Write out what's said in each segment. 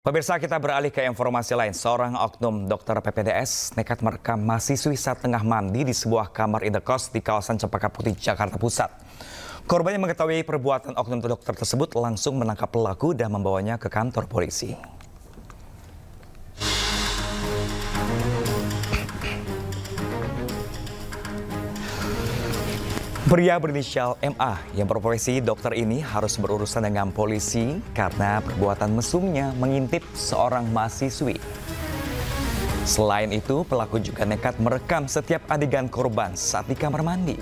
Pemirsa, kita beralih ke informasi lain. Seorang oknum dokter PPDS nekat merekam mahasiswi saat tengah mandi di sebuah kamar indekos di kawasan Cempaka Putih, Jakarta Pusat. Korban yang mengetahui perbuatan oknum dokter tersebut langsung menangkap pelaku dan membawanya ke kantor polisi. Pria berinisial MA yang berprofesi dokter ini harus berurusan dengan polisi karena perbuatan mesumnya mengintip seorang mahasiswi. Selain itu, pelaku juga nekat merekam setiap adegan korban saat di kamar mandi.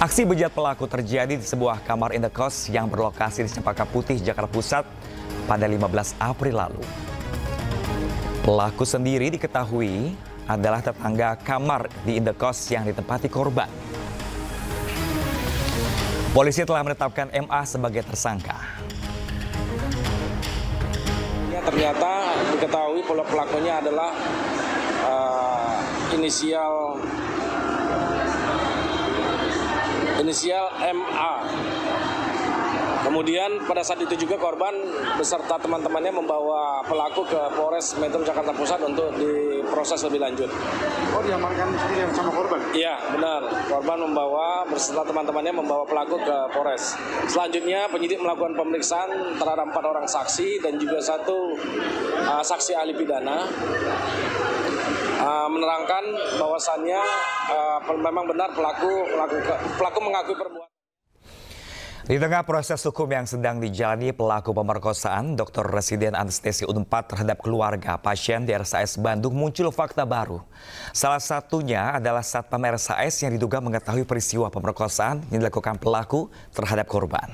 Aksi bejat pelaku terjadi di sebuah kamar indekos yang berlokasi di Cempaka Putih, Jakarta Pusat pada 15 April lalu. Pelaku sendiri diketahui adalah tetangga kamar di indekos yang ditempati korban. Polisi telah menetapkan MA sebagai tersangka. Ya, ternyata diketahui pelakunya adalah inisial MA. Kemudian pada saat itu juga korban beserta teman-temannya membawa pelaku ke Polres Metro Jakarta Pusat untuk diproses lebih lanjut. Oh, diamankan yang sama korban? Iya, benar. Korban beserta teman-temannya membawa pelaku ke Polres. Selanjutnya penyidik melakukan pemeriksaan terhadap 4 orang saksi dan juga 1 saksi ahli pidana. Menerangkan bahwasannya memang benar pelaku mengakui perbuatan. Di tengah proses hukum yang sedang dijalani pelaku pemerkosaan, Dr. Residen Anestesi Unpad terhadap keluarga pasien di RSAS Bandung muncul fakta baru. Salah satunya adalah Satpam RSAS yang diduga mengetahui peristiwa pemerkosaan yang dilakukan pelaku terhadap korban.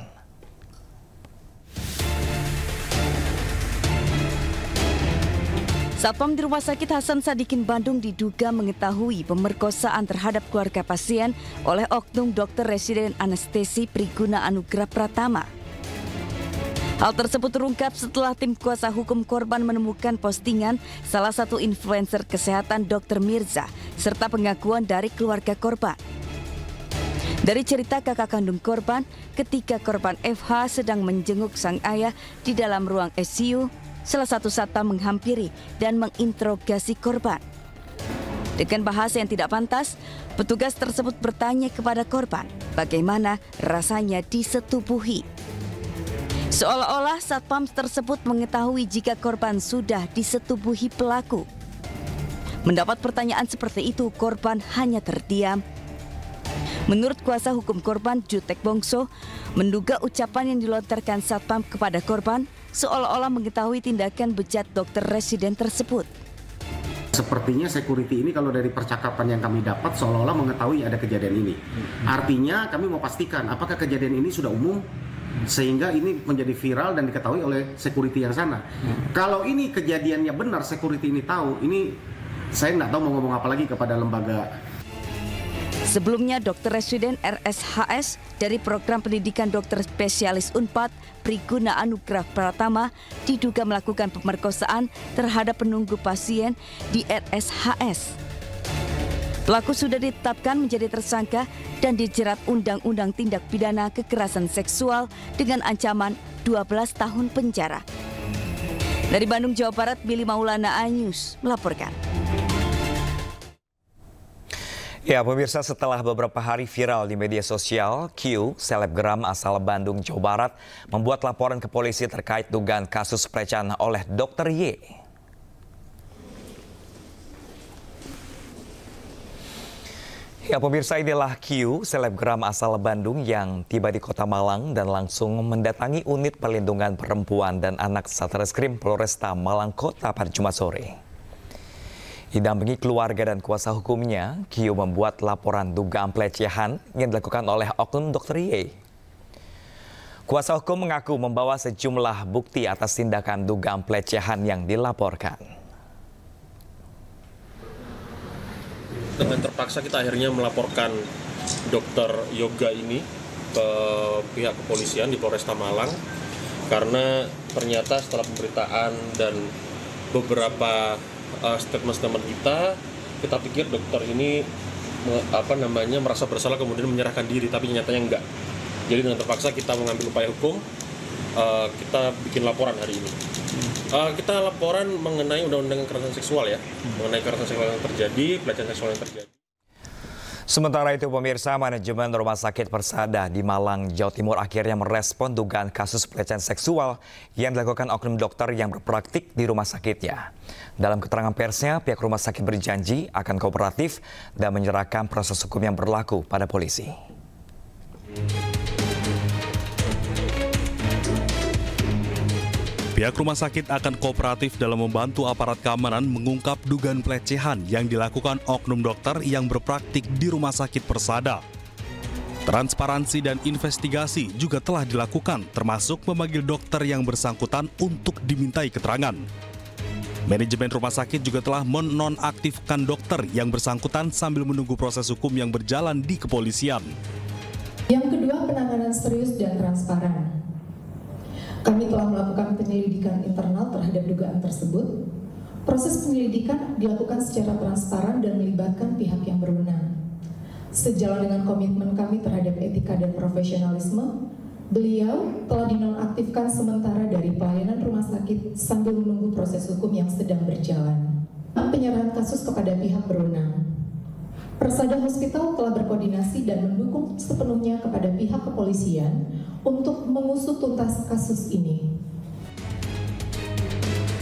Satpam di Rumah Sakit Hasan Sadikin Bandung diduga mengetahui pemerkosaan terhadap keluarga pasien oleh oknum dokter residen anestesi Priguna Anugrah Pratama. Hal tersebut terungkap setelah tim kuasa hukum korban menemukan postingan salah satu influencer kesehatan Dr. Mirza serta pengakuan dari keluarga korban. Dari cerita kakak kandung korban, ketika korban FH sedang menjenguk sang ayah di dalam ruang ICU, salah satu satpam menghampiri dan menginterogasi korban. Dengan bahasa yang tidak pantas, petugas tersebut bertanya kepada korban bagaimana rasanya disetubuhi. Seolah-olah satpam tersebut mengetahui jika korban sudah disetubuhi pelaku. Mendapat pertanyaan seperti itu, korban hanya terdiam. Menurut kuasa hukum korban, Jutek Bongso, menduga ucapan yang dilontarkan satpam kepada korban seolah-olah mengetahui tindakan bejat dokter residen tersebut. Sepertinya security ini kalau dari percakapan yang kami dapat seolah-olah mengetahui ada kejadian ini. Artinya kami mau pastikan apakah kejadian ini sudah umum sehingga ini menjadi viral dan diketahui oleh security yang sana. Kalau ini kejadiannya benar, security ini tahu, ini saya nggak tahu mau ngomong apa lagi kepada lembaga. Sebelumnya, dokter residen RSHS dari program pendidikan dokter spesialis Unpad Priguna Anugrah Pratama diduga melakukan pemerkosaan terhadap penunggu pasien di RSHS. Pelaku sudah ditetapkan menjadi tersangka dan dijerat Undang-Undang Tindak Pidana Kekerasan Seksual dengan ancaman 12 tahun penjara. Dari Bandung, Jawa Barat, Billy Maulana, iNews melaporkan. Ya, pemirsa, setelah beberapa hari viral di media sosial, Q, selebgram asal Bandung, Jawa Barat, membuat laporan ke polisi terkait dugaan kasus pelecehan oleh Dr. Y. Ya, pemirsa, inilah Q, selebgram asal Bandung yang tiba di Kota Malang dan langsung mendatangi unit perlindungan perempuan dan anak Satreskrim Polresta Malang Kota pada Jumat sore. Didampingi keluarga dan kuasa hukumnya, Q membuat laporan dugaan pelecehan yang dilakukan oleh oknum Dr. Y. Kuasa hukum mengaku membawa sejumlah bukti atas tindakan dugaan pelecehan yang dilaporkan. Dengan terpaksa kita akhirnya melaporkan Dr. Yoga ini ke pihak kepolisian di Polresta Malang karena ternyata setelah pemberitaan dan beberapa statement kita pikir dokter ini merasa bersalah kemudian menyerahkan diri, tapi nyatanya enggak. Jadi dengan terpaksa kita mengambil upaya hukum kita bikin laporan hari ini. Kita laporan mengenai undang-undang kekerasan seksual ya, mengenai kekerasan seksual yang terjadi, pelecehan seksual yang terjadi. Sementara itu, pemirsa, manajemen Rumah Sakit Persada di Malang, Jawa Timur akhirnya merespon dugaan kasus pelecehan seksual yang dilakukan oknum dokter yang berpraktik di rumah sakitnya. Dalam keterangan persnya, pihak rumah sakit berjanji akan kooperatif dan menyerahkan proses hukum yang berlaku pada polisi. Pihak rumah sakit akan kooperatif dalam membantu aparat keamanan mengungkap dugaan pelecehan yang dilakukan oknum dokter yang berpraktik di Rumah Sakit Persada. Transparansi dan investigasi juga telah dilakukan, termasuk memanggil dokter yang bersangkutan untuk dimintai keterangan. Manajemen rumah sakit juga telah menonaktifkan dokter yang bersangkutan sambil menunggu proses hukum yang berjalan di kepolisian. Yang kedua, penanganan serius dan transparan. Kami telah melakukan penyelidikan internal terhadap dugaan tersebut. Proses penyelidikan dilakukan secara transparan dan melibatkan pihak yang berwenang. Sejalan dengan komitmen kami terhadap etika dan profesionalisme, beliau telah dinonaktifkan sementara dari pelayanan rumah sakit sambil menunggu proses hukum yang sedang berjalan. Penyerahan kasus kepada pihak berwenang. Persada Hospital telah berkoordinasi dan mendukung sepenuhnya kepada pihak kepolisian untuk mengusut tuntas kasus ini.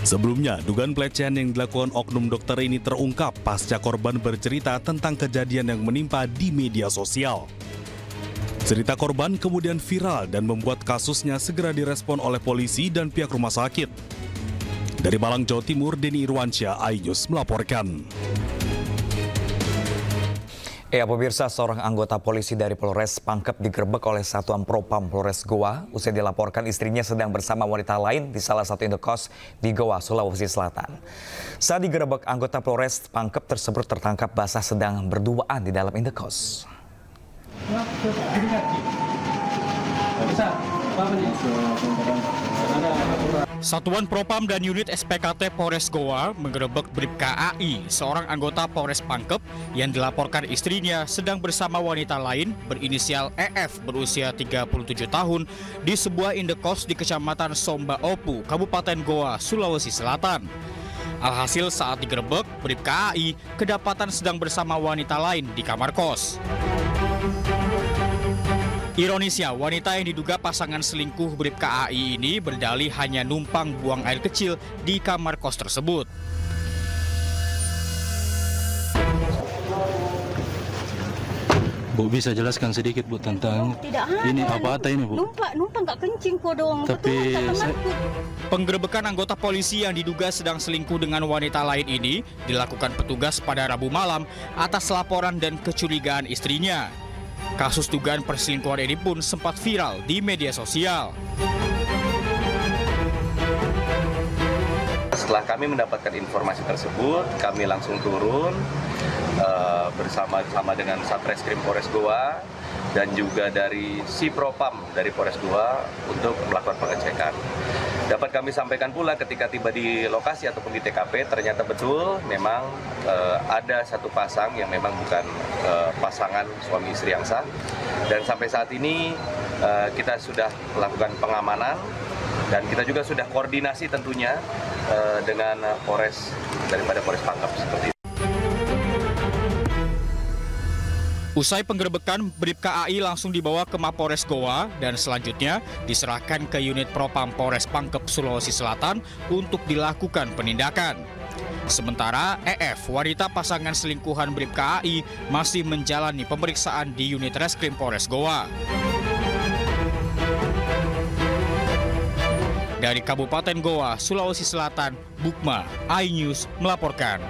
Sebelumnya, dugaan pelecehan yang dilakukan oknum dokter ini terungkap pasca korban bercerita tentang kejadian yang menimpa di media sosial. Cerita korban kemudian viral dan membuat kasusnya segera direspon oleh polisi dan pihak rumah sakit. Dari Malang, Jawa Timur, Denny Irwansyah, iNews melaporkan. Pemirsa, seorang anggota polisi dari Polres Pangkep digerebek oleh Satuan Propam Polres Goa usai dilaporkan istrinya sedang bersama wanita lain di salah satu indekos di Goa, Sulawesi Selatan. Saat digerebek, anggota Polres Pangkep tersebut tertangkap basah sedang berduaan di dalam indekos. Satuan Propam dan unit SPKT Polres Goa menggerebek Bribka AI, seorang anggota Polres Pangkep yang dilaporkan istrinya sedang bersama wanita lain berinisial EF berusia 37 tahun di sebuah indekos di Kecamatan Somba Opu, Kabupaten Goa, Sulawesi Selatan. Alhasil saat digerebek, Bribka AI kedapatan sedang bersama wanita lain di kamar kos. Ironisnya, wanita yang diduga pasangan selingkuh Bribka AI ini berdalih hanya numpang buang air kecil di kamar kos tersebut. Bu, bisa jelaskan sedikit Bu tentang ini apa ini Bu? Numpang nggak kencing kok dong. Tapi penggerebekan anggota polisi yang diduga sedang selingkuh dengan wanita lain ini dilakukan petugas pada Rabu malam atas laporan dan kecurigaan istrinya. Kasus dugaan perselingkuhan ini pun sempat viral di media sosial. Setelah kami mendapatkan informasi tersebut, kami langsung turun bersama-sama dengan Satreskrim Polres Goa dan juga dari Sipropam dari Polres Goa untuk melakukan pengecekan. Dapat kami sampaikan pula ketika tiba di lokasi ataupun di TKP, ternyata betul memang ada satu pasang yang memang bukan pasangan suami istri yang sah. Dan sampai saat ini kita sudah melakukan pengamanan dan kita juga sudah koordinasi tentunya dengan Polres daripada Polres Pangkep seperti itu. Usai penggerebekan, Bribka AI langsung dibawa ke Mapores Goa dan selanjutnya diserahkan ke unit Propam Polres Pangkep, Sulawesi Selatan untuk dilakukan penindakan. Sementara EF, wanita pasangan selingkuhan Bribka AI, masih menjalani pemeriksaan di unit Reskrim Polres Goa. Dari Kabupaten Goa, Sulawesi Selatan, Bukma, iNews melaporkan.